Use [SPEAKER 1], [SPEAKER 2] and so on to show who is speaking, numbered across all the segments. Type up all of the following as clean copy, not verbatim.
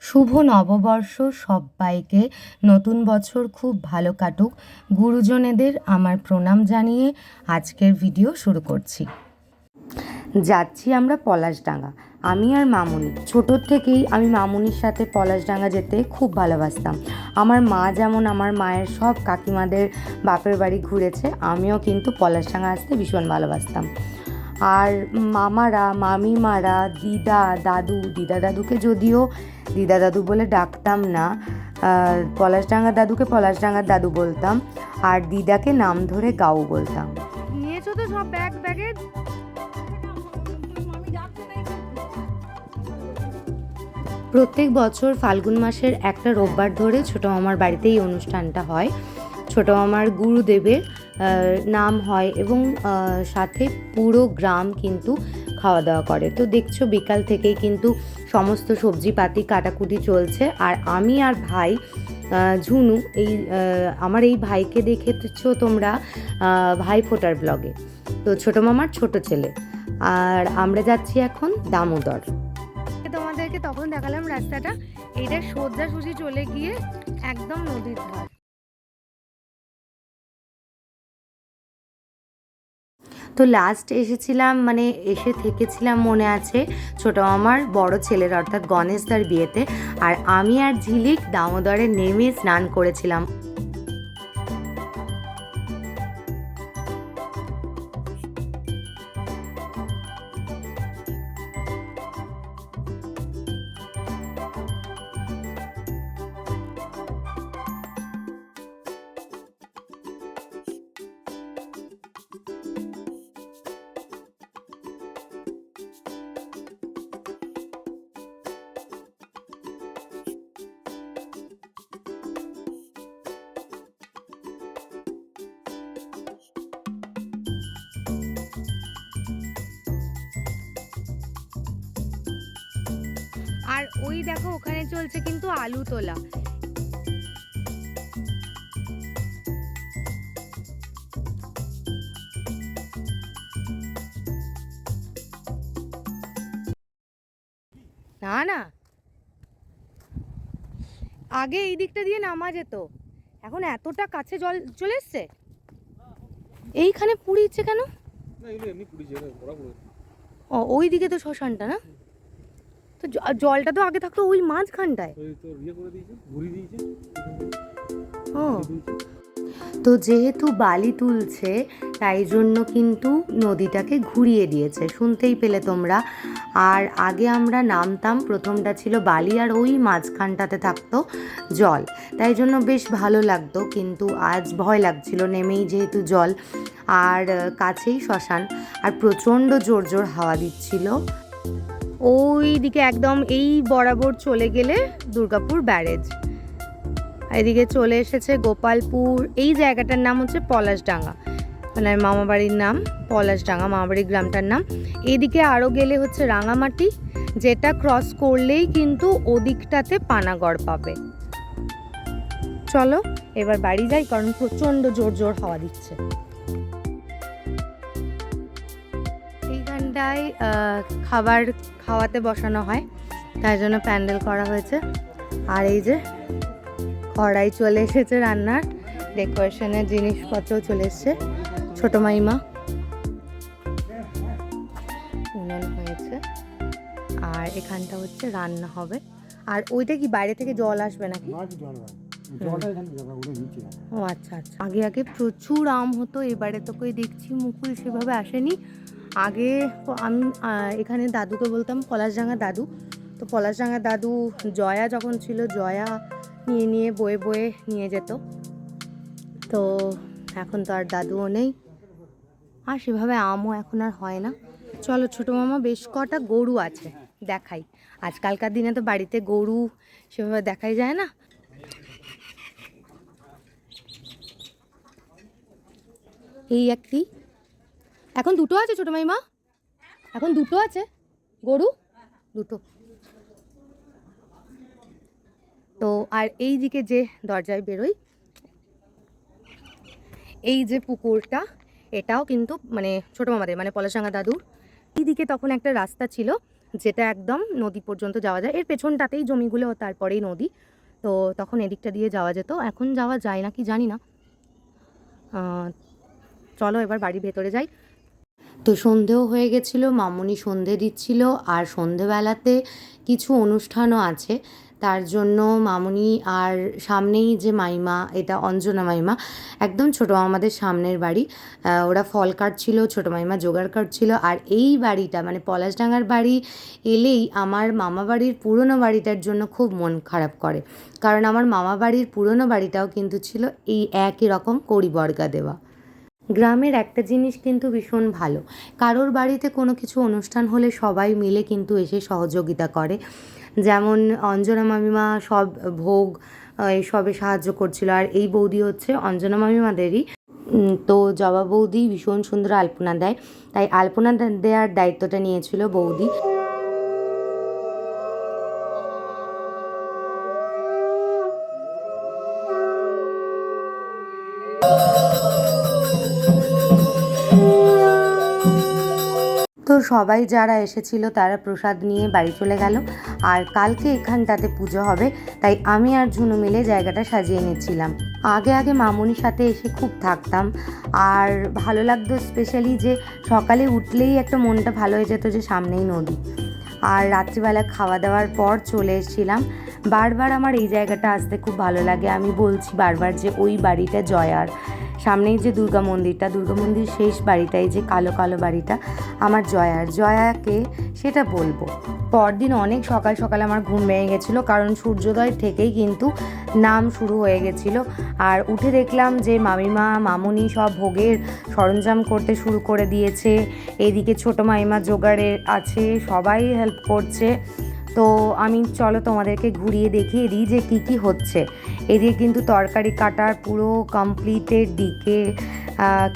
[SPEAKER 1] শুভ নববর্ষ সব্বাইকে। নতুন বছর খুব ভালো কাটুক। গুরুজনেদের আমার প্রণাম জানিয়ে আজকের ভিডিও শুরু করছি। যাচ্ছি আমরা পলাশডাঙ্গা। আমি আর মামুনি ছোটোর থেকেই আমি মামুনির সাথে পলাশডাঙ্গা যেতে খুব ভালোবাসতাম। আমার মা যেমন আমার মায়ের সব কাকিমাদের বাপের বাড়ি ঘুরেছে, আমিও কিন্তু পলাশডাঙ্গা আসতে ভীষণ ভালোবাসতাম। আর মামারা মামিমারা দিদা দাদুকে যদিও দিদা দাদু বলে ডাকতাম না, পলাশডাঙ্গা দাদুকে পলাশডাঙ্গার দাদু বলতাম, আর দিদাকে নাম ধরে গাউ বলতাম।
[SPEAKER 2] নিয়েছো তো সব ব্যাগে?
[SPEAKER 1] প্রত্যেক বছর ফাল্গুন মাসের একটা রোববার ধরে ছোটো মামার বাড়িতেই অনুষ্ঠানটা হয়। ছোটো মামার গুরুদেবের নাম হয় এবং সাথে পুরো গ্রাম কিন্তু খাওয়া দাওয়া করে। তো দেখছো বিকাল থেকেই কিন্তু সমস্ত সবজিপাতি কাটাকুটি চলছে। আর আমি আর ভাই ঝুনু, আমার এই ভাইকে দেখেছো তোমরা ভাই ফোটার ব্লগে, তো ছোটো মামার ছোট ছেলে। আর আমরা যাচ্ছি এখন দামোদর।
[SPEAKER 2] তোমাদেরকে তখন দেখালাম রাস্তাটা, এইটা সোজাসুজি চলে গিয়ে একদম নদীর ধার।
[SPEAKER 1] তো লাস্ট এসেছিলাম, মানে এসে থেকেছিলাম মনে আছে ছোটো মামার বড় ছেলের অর্থাৎ গণেশদার বিয়েতে। আর আমি আর ঝিলিক দামোদরে নেমে স্নান করেছিলাম।
[SPEAKER 2] আর ওই দেখো ওখানে চলছে কিন্তু আলু তোলা। না না, আগে এই দিকটা দিয়ে নামা যেত, এখন এতটা কাছে জল চলে এসছে। এইখানে পুড়িয়েছে কেন? ও ওই দিকে তো শ্মশানটা না, তো জলটা তো আগে থাকতো ওই মাঝখানটায়। ও, তো যেহেতু বালি তুলছে তাই জন্য কিন্তু নদীটাকে ঘুরিয়ে দিয়েছে, শুনতেই পেলে তোমরা। আর আগে আমরা নামতাম, প্রথমটা ছিল বালি আর ওই মাঝখানটাতে থাকতো জল, তাই জন্য বেশ ভালো লাগতো। কিন্তু আজ ভয় লাগছিল নেমেই, যেহেতু জল আর কাছেই শ্মশান, আর প্রচণ্ড জোর জোর হাওয়া দিচ্ছিল। ওই দিকে একদম এই বরাবর চলে গেলে দুর্গাপুর ব্যারেজ, এদিকে চলে এসেছে গোপালপুর। এই জায়গাটার নাম হচ্ছে পলাশডাঙ্গা, মানে মামাবাড়ির নাম পলাশডাঙ্গা, মামাবাড়ির গ্রামটার নাম। এইদিকে আরও গেলে হচ্ছে রাঙামাটি, যেটা ক্রস করলেই কিন্তু ওদিকটাতে পানাগড় পাবে। চলো এবার বাড়ি যাই, কারণ প্রচণ্ড জোর জোর হাওয়া দিচ্ছে। এইখানটায় খাবার খাওয়াতে বসানো হয়, তাই জন্য প্যান্ডেল করা হয়েছে। আর এই যে কড়াই চলে এসেছে, রান্নার ডেকোরেশনের জিনিসপত্র চলে এসছে। ছোট মাইমা উনুন হয়েছে, আর এখানটা হচ্ছে রান্না হবে। আর ওইটা কি বাইরে থেকে জল আসবে নাকি? ও আচ্ছা আচ্ছা। আগে আগে প্রচুর আম হতো, এবারে তো কই দেখছি মুকুল সেভাবে আসেনি। আগে আমি এখানে দাদুকে বলতাম পলাশডাঙ্গা দাদু। তো পলাশডাঙ্গা দাদু জয়া যখন ছিল, জয়া নিয়ে নিয়ে বয়ে বয়ে নিয়ে যেত। তো এখন তো আর দাদুও নেই, আর সেভাবে আমও এখন আর হয় না। চলো ছোটো মামা, বেশ কটা গরু আছে দেখাই। আজকালকার দিনে তো বাড়িতে গরু সেভাবে দেখাই যায় না। এই একটি, এখন দুটো আছে ছোটো মাইমা, এখন দুটো আছে গরু, দুটো। তো আর এই দিকে যে দরজায় বেরোই, এই যে পুকুরটা, এটাও কিন্তু মানে ছোটো মামাদের, মানে পলাশডাঙ্গা দাদুর। এইদিকে তখন একটা রাস্তা ছিল, যেটা একদম নদী পর্যন্ত যাওয়া যায়। এর পেছনটাতেই জমিগুলো, তারপরেই নদী। তো তখন এদিকটা দিয়ে যাওয়া যেত, এখন যাওয়া যায় না কি জানি না। চলো এবার বাড়ির ভেতরে যাই। তো সন্ধেও হয়ে গেছিলো, মামুনি সন্ধে দিচ্ছিল, আর সন্ধেবেলাতে কিছু অনুষ্ঠানও আছে। তার জন্য মামুনি আর সামনেই যে মাইমা, এটা অঞ্জনা মাইমা, একদম ছোটো মামাদের সামনের বাড়ি, ওরা ফল কাটছিল, ছোটো মাইমা জোগাড় কাটছিল। আর এই বাড়িটা মানে পলাশডাঙ্গার বাড়ি এলেই আমার মামা বাড়ির পুরনো বাড়িটার জন্য খুব মন খারাপ করে, কারণ আমার মামা বাড়ির পুরনো বাড়িটাও কিন্তু ছিল এই একই রকম কড়ি বর্গা দেওয়া। গ্রামের একটা জিনিস কিন্তু ভীষণ ভালো, কারোর বাড়িতে কোনো কিছু অনুষ্ঠান হলে সবাই মিলে কিন্তু এসে সহযোগিতা করে। যেমন অঞ্জনা মামিমা সব ভোগ এসবে সাহায্য করছিল, আর এই বৌদি হচ্ছে অঞ্জনা মামিমাদেরই। তো জবা বৌদি ভীষণ সুন্দর আলপনা দেয়, তাই আলপনা দেওয়ার দায়িত্বটা নিয়েছিল বৌদি। তো সবাই যারা এসেছিল তারা প্রসাদ নিয়ে বাড়ি চলে গেল, আর কালকে এখানটাতে পুজো হবে, তাই আমি আর ঝুনু মিলে জায়গাটা সাজিয়ে নিচ্ছিলাম। আগে আগে মামুনির সাথে এসে খুব থাকতাম, আর ভালো লাগতো স্পেশালি যে সকালে উঠলেই একটা মনটা ভালো হয়ে যেত যে সামনেই নদী। আর রাত্রিবেলা খাওয়া দাওয়ার পর চলে এসেছিলাম। বারবার আমার এই জায়গাটা আসতে খুব ভালো লাগে, আমি বলছি বারবার যে ওই বাড়িটা জয়ার, সামনেই যে দুর্গা মন্দির শেষ বাড়িটাই যে কালো কালো বাড়িটা আমার জয়াকে সেটা বলবো। পরদিন অনেক সকাল সকাল আমার ঘুম ভেঙে গেছিলো, কারণ সূর্যোদয় থেকেই কিন্তু নাম শুরু হয়ে গেছিলো। আর উঠে দেখলাম যে মামিমা মামুনি সব ভোগের সরঞ্জাম করতে শুরু করে দিয়েছে, এদিকে ছোটো মাইমা জোগাড়ে আছে, সবাই হেল্প করছে। তো আমি চলো তোমাদেরকে ঘুরিয়ে দেখিয়ে দিই যে কী কী হচ্ছে। এদিকে কিন্তু তরকারি কাটার পুরো কমপ্লিটের দিকে,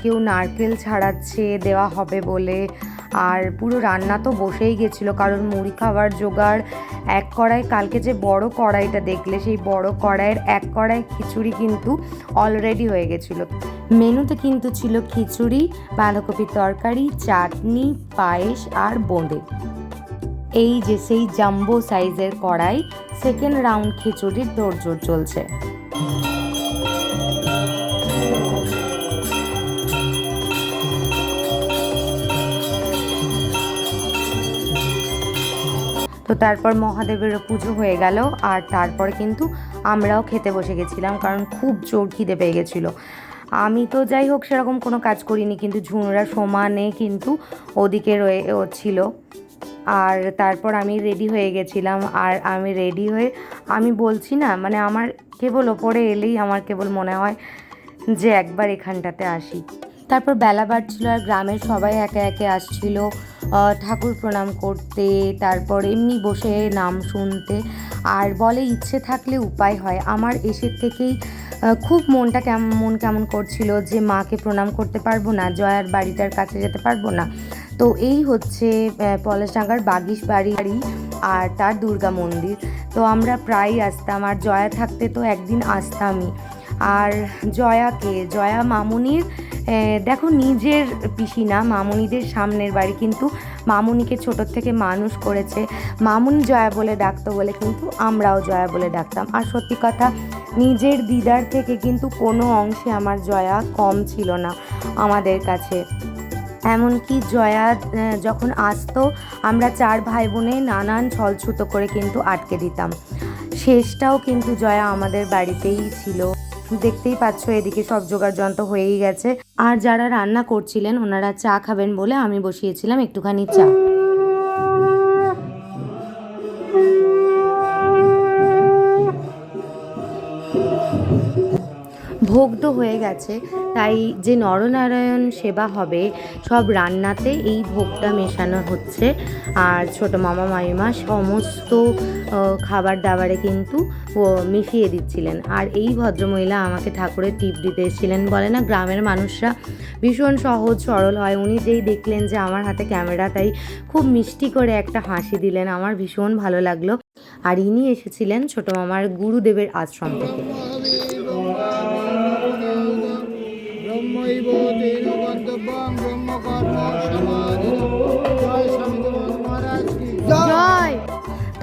[SPEAKER 2] কেউ নারকেল ছাড়াচ্ছে দেওয়া হবে বলে, আর পুরো রান্না তো বসেই গেছিলো, কারণ মুড়ি খাবার জোগাড়। এক কড়াই, কালকে যে বড় কড়াইটা দেখলে সেই বড় কড়াইয়ের এক কড়াই খিচুড়ি কিন্তু অলরেডি হয়ে গেছিলো। মেনুতে কিন্তু ছিল খিচুড়ি, বাঁধাকপির তরকারি, চাটনি, পায়েস আর বোঁদে। এই যে সেই জাম্বো সাইজের কড়াই, সেকেন্ড রাউন্ড খিচুড়ির তোড়জোড় চলছে। তো তারপর মহাদেবেরও পুজো হয়ে গেল, আর তারপরে কিন্তু আমরাও খেতে বসে গেছিলাম, কারণ খুব জোর খিদে পেয়ে গেছিলো। আমি তো যাই হোক সেরকম কোনো কাজ করিনি, কিন্তু ঝুনুরা সমানে কিন্তু ওদিকে ছিল। আর তারপর আমি রেডি হয়ে গেছিলাম, আর আমি রেডি হয়ে আমি বলছি না, মানে আমার কেবল ওপরে এলেই আমার কেবল মনে হয় যে একবার এখানটাতে আসি। তারপর বেলা বাড়ছিল, আর গ্রামের সবাই একে একে আসছিল ঠাকুর প্রণাম করতে, তারপর এমনি বসে নাম শুনতে। আর বলে ইচ্ছে থাকলে উপায় হয়। আমার এসের থেকেই খুব মনটা কেমন করছিল যে মাকে প্রণাম করতে পারবো না, জয়ার বাড়িটার কাছে যেতে পারবো না। তো এই হচ্ছে পলাশডাঙ্গার বাগিশ বাড়ি আর তার দুর্গা মন্দির। তো আমরা প্রায়ই আসতাম, আর জয়া থাকতে তো একদিন আসতামই। আর জয়া মামুনির দেখো নিজের পিসি না, মামুনিদের সামনের বাড়ি, কিন্তু মামুনিকে ছোটোর থেকে মানুষ করেছে। মামুনি জয়া বলে ডাকতো বলে কিন্তু আমরাও জয়া বলে ডাকতাম। আর সত্যি কথা, নিজের দিদার থেকে কিন্তু কোনো অংশে আমার জয়া কম ছিল না আমাদের কাছে। এমনকি জয়া যখন আসতো, আমরা 4 ভাই বোনে নানান ছলছুতো করে কিন্তু আটকে দিতাম। শেষটাও কিন্তু জয়া আমাদের বাড়িতেই ছিল। দেখতেই পাচ্ছ এদিকে সব জোগাড় যন্ত্র হয়েই গেছে। আর যারা রান্না করছিলেন ওনারা চা খাবেন বলে আমি বসিয়েছিলাম একটুখানি চা। ভোগ তো হয়ে গেছে, তাই যে নরনারায়ণ সেবা হবে সব রান্নাতে এই ভোগটা মেশানো হচ্ছে। আর ছোটো মামা মামিমা সমস্ত খাবার দাবারে কিন্তু মিশিয়ে দিচ্ছিলেন। আর এই ভদ্রমহিলা আমাকে ঠাকুরের টিপ দিতে এসেছিলেন। বলে না গ্রামের মানুষরা ভীষণ সহজ সরল হয়। উনি যেই দেখলেন যে আমার হাতে ক্যামেরা, তাই খুব মিষ্টি করে একটা হাসি দিলেন, আমার ভীষণ ভালো লাগলো। আর ইনি এসেছিলেন ছোটো মামার গুরুদেবের আশ্রম থেকে।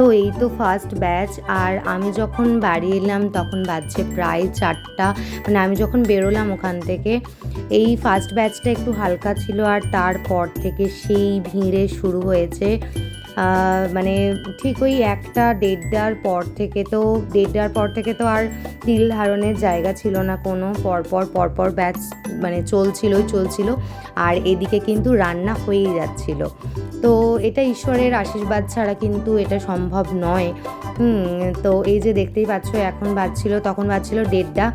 [SPEAKER 2] তো এই তো ফার্স্ট ব্যাচ। আর আমি যখন বাড়ি এলাম তখন বাজছে প্রায় 4টা, মানে আমি যখন বেরোলাম ওখান থেকে। এই ফার্স্ট ব্যাচটা একটু হালকা ছিল, আর তারপর থেকে সেই ভিড়ে শুরু হয়েছে। মানে ঠিক ওই 1-1:30 পর থেকে তো আর তিল ধারণের জায়গা ছিল না কোনো। পরপর ব্যাচ মানে চলছিল। আর এদিকে কিন্তু রান্না হয়েই যাচ্ছিল। তো এটা ঈশ্বরের আশীর্বাদ ছাড়া কিন্তু এটা সম্ভব নয়। তো এই যে দেখতেই পাচ্ছ, তখন বাজছিল 1:30,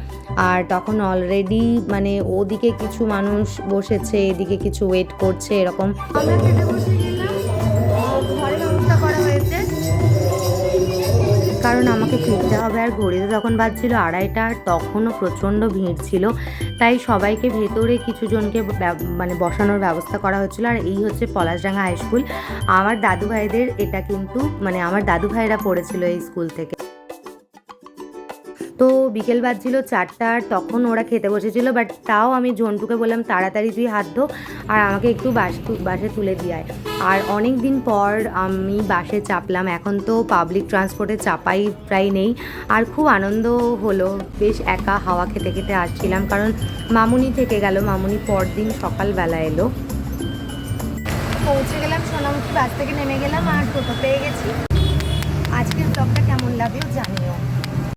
[SPEAKER 2] আর তখন অলরেডি মানে ওদিকে কিছু মানুষ বসেছে, এদিকে কিছু ওয়েট করছে, এরকম। আমরা খেতে বসে গেলাম, ঘরে ব্যবস্থা করা হয়েছে, কারণ আমাকে ফিরতে হবে। আর ঘড়িতে তখন বাজছিল 2:30, আর তখনও প্রচণ্ড ভিড় ছিল, তাই সবাইকে ভেতরে কিছু জনকে মানে বসানোর ব্যবস্থা করা হচ্ছিল। আর এই হচ্ছে পলাশডাঙ্গা হাই স্কুল। আমার দাদু ভাইদের এটা কিন্তু মানে আমার দাদু ভাইরা পড়েছিল এই স্কুল থেকে। তো বিকেল বাজছিল 4টা, আর তখন ওরা খেতে বসেছিল। বাট তাও আমি জন্টুকে বললাম তাড়াতাড়ি তুই হাত ধো আর আমাকে একটু বাসে তুলে দিয়ে আয়। আর অনেক দিন পর আমি বাসে চাপলাম। এখন তো পাবলিক ট্রান্সপোর্টে চাপাই প্রায় নেই। আর খুব আনন্দ হলো, বেশ একা হাওয়া খেতে খেতে আসছিলাম, কারণ মামুনি থেকে গেল। মামুনি পরদিন সকালবেলা এলো। পৌঁছে গেলাম সোনামুখী, বাস থেকে নেমে গেলাম আর টোটো পেয়ে গেছি। আজকের ব্লগটা কেমন লাগলো জানিও।